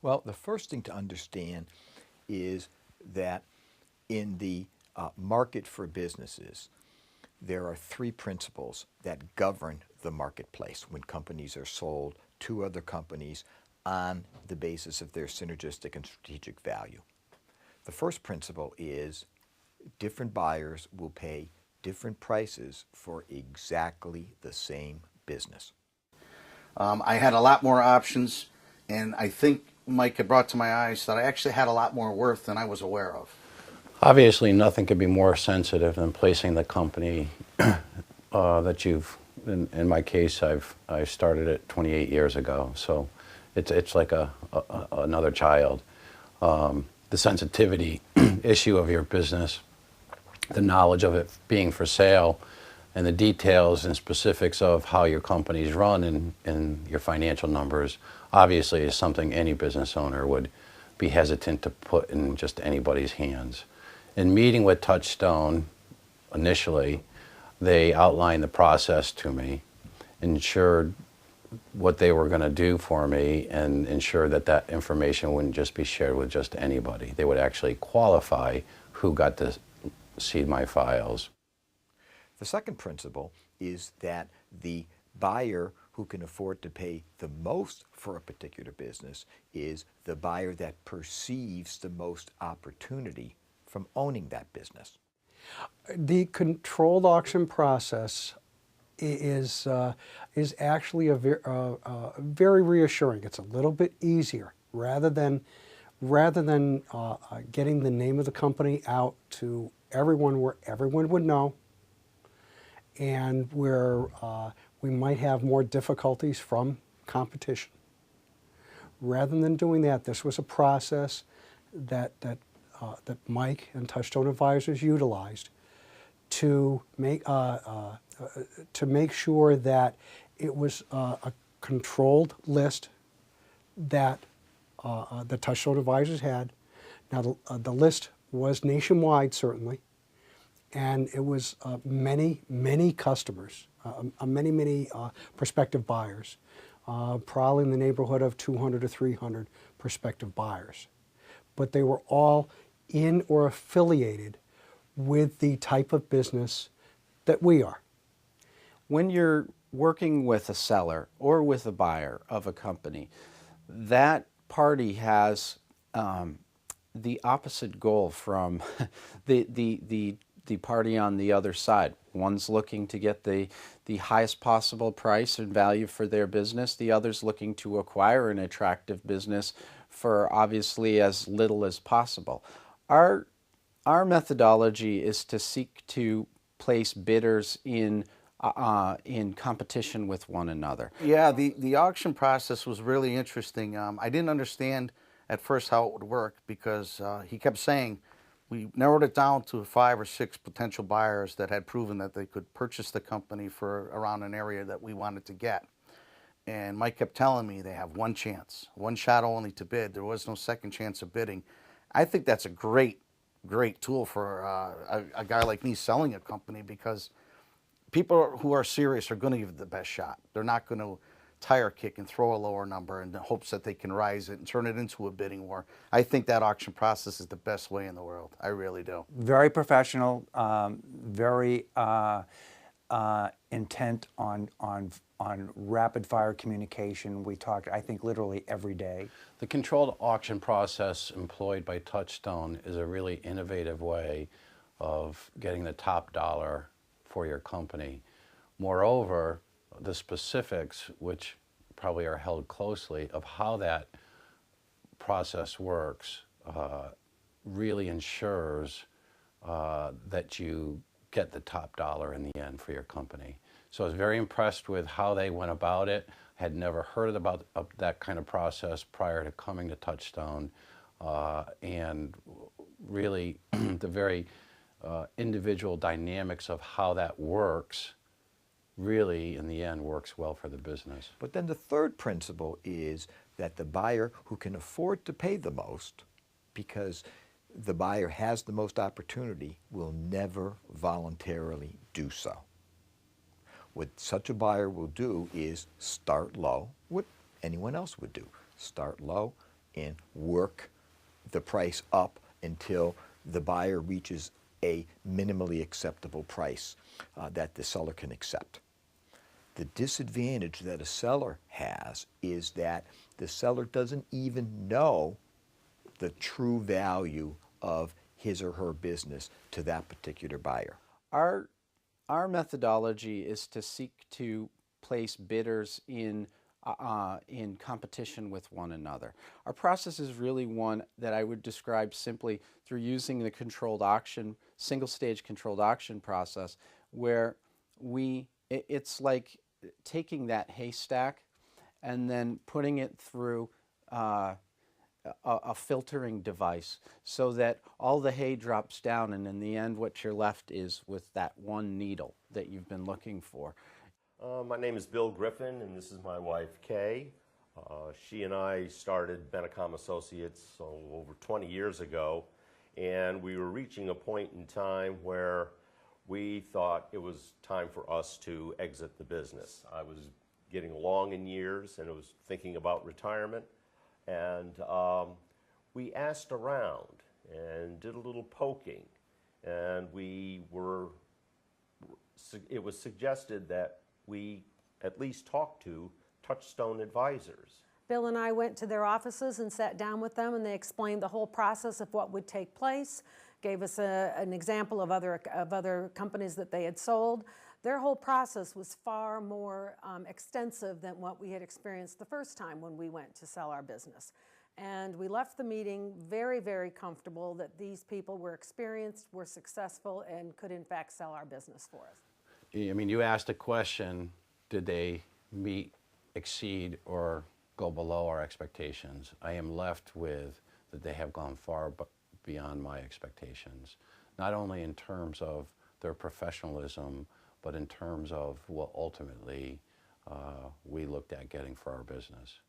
Well, the first thing to understand is that in the market for businesses, there are three principles that govern the marketplace when companies are sold to other companies on the basis of their synergistic and strategic value. The first principle is different buyers will pay different prices for exactly the same business. I had a lot more options, and I think Mike had brought to my eyes that I actually had a lot more worth than I was aware of. Obviously, nothing could be more sensitive than placing the company that you've, in my case, I started it 28 years ago, so it's like another child. The sensitivity issue of your business, the knowledge of it being for sale, and the details and specifics of how your company's run and your financial numbers obviously is something any business owner would be hesitant to put in just anybody's hands. In meeting with Touchstone initially, they outlined the process to me, ensured what they were going to do for me, and ensured that that information wouldn't just be shared with just anybody. They would actually qualify who got to see my files. The second principle is that the buyer who can afford to pay the most for a particular business is the buyer that perceives the most opportunity from owning that business. The controlled auction process is actually very reassuring. It's a little bit easier rather than getting the name of the company out to everyone where everyone would know, and where we might have more difficulties from competition. Rather than doing that, this was a process that Mike and Touchstone Advisors utilized to make sure that it was a controlled list that the Touchstone Advisors had. Now, the list was nationwide, certainly, and it was many customers, many prospective buyers, probably in the neighborhood of 200 to 300 prospective buyers. But they were all in or affiliated with the type of business that we are. When you're working with a seller or with a buyer of a company, that party has the opposite goal from the party on the other side. One's looking to get the highest possible price and value for their business. The other's looking to acquire an attractive business for obviously as little as possible. Our methodology is to seek to place bidders in competition with one another. Yeah, the auction process was really interesting. I didn't understand at first how it would work because he kept saying we narrowed it down to 5 or 6 potential buyers that had proven that they could purchase the company for around an area that we wanted to get. And Mike kept telling me they have one chance, one shot only to bid. There was no second chance of bidding. I think that's a great tool for a guy like me selling a company, because people who are serious are going to give it the best shot. They're not going to tire kick and throw a lower number in the hopes that they can rise it and turn it into a bidding war. I think that auction process is the best way in the world. I really do. Very professional, very intent on rapid fire communication. We talked, I think, literally every day. The controlled auction process employed by Touchstone is a really innovative way of getting the top dollar for your company. Moreover, the specifics, which probably are held closely, of how that process works really ensures that you get the top dollar in the end for your company. So I was very impressed with how they went about it. Had never heard about that kind of process prior to coming to Touchstone, and really the very individual dynamics of how that works really in the end works well for the business. But then the third principle is that the buyer who can afford to pay the most, because the buyer has the most opportunity, will never voluntarily do so. What such a buyer will do is start low, what anyone else would do. Start low and work the price up until the buyer reaches a minimally acceptable price that the seller can accept. The disadvantage that a seller has is that the seller doesn't even know the true value of his or her business to that particular buyer. Our methodology is to seek to place bidders in competition with one another. Our process is really one that I would describe simply through using the controlled auction, single stage controlled auction process, where it's like taking that haystack and then putting it through a filtering device so that all the hay drops down, and in the end what you're left is with that one needle that you've been looking for. My name is Bill Griffin, and this is my wife, Kay. She and I started Benecom Associates over 20 years ago, and we were reaching a point in time where we thought it was time for us to exit the business. I was getting along in years and I was thinking about retirement, and we asked around and did a little poking, and it was suggested that we at least talk to Touchstone Advisors. Bill and I went to their offices and sat down with them, and they explained the whole process of what would take place, gave us an example of other companies that they had sold. Their whole process was far more extensive than what we had experienced the first time when we went to sell our business. And we left the meeting very, very comfortable that these people were experienced, were successful, and could in fact sell our business for us. I mean, you asked a question, did they meet, exceed, or go below our expectations? I am left with that they have gone far beyond my expectations, not only in terms of their professionalism, but in terms of what ultimately we looked at getting for our business.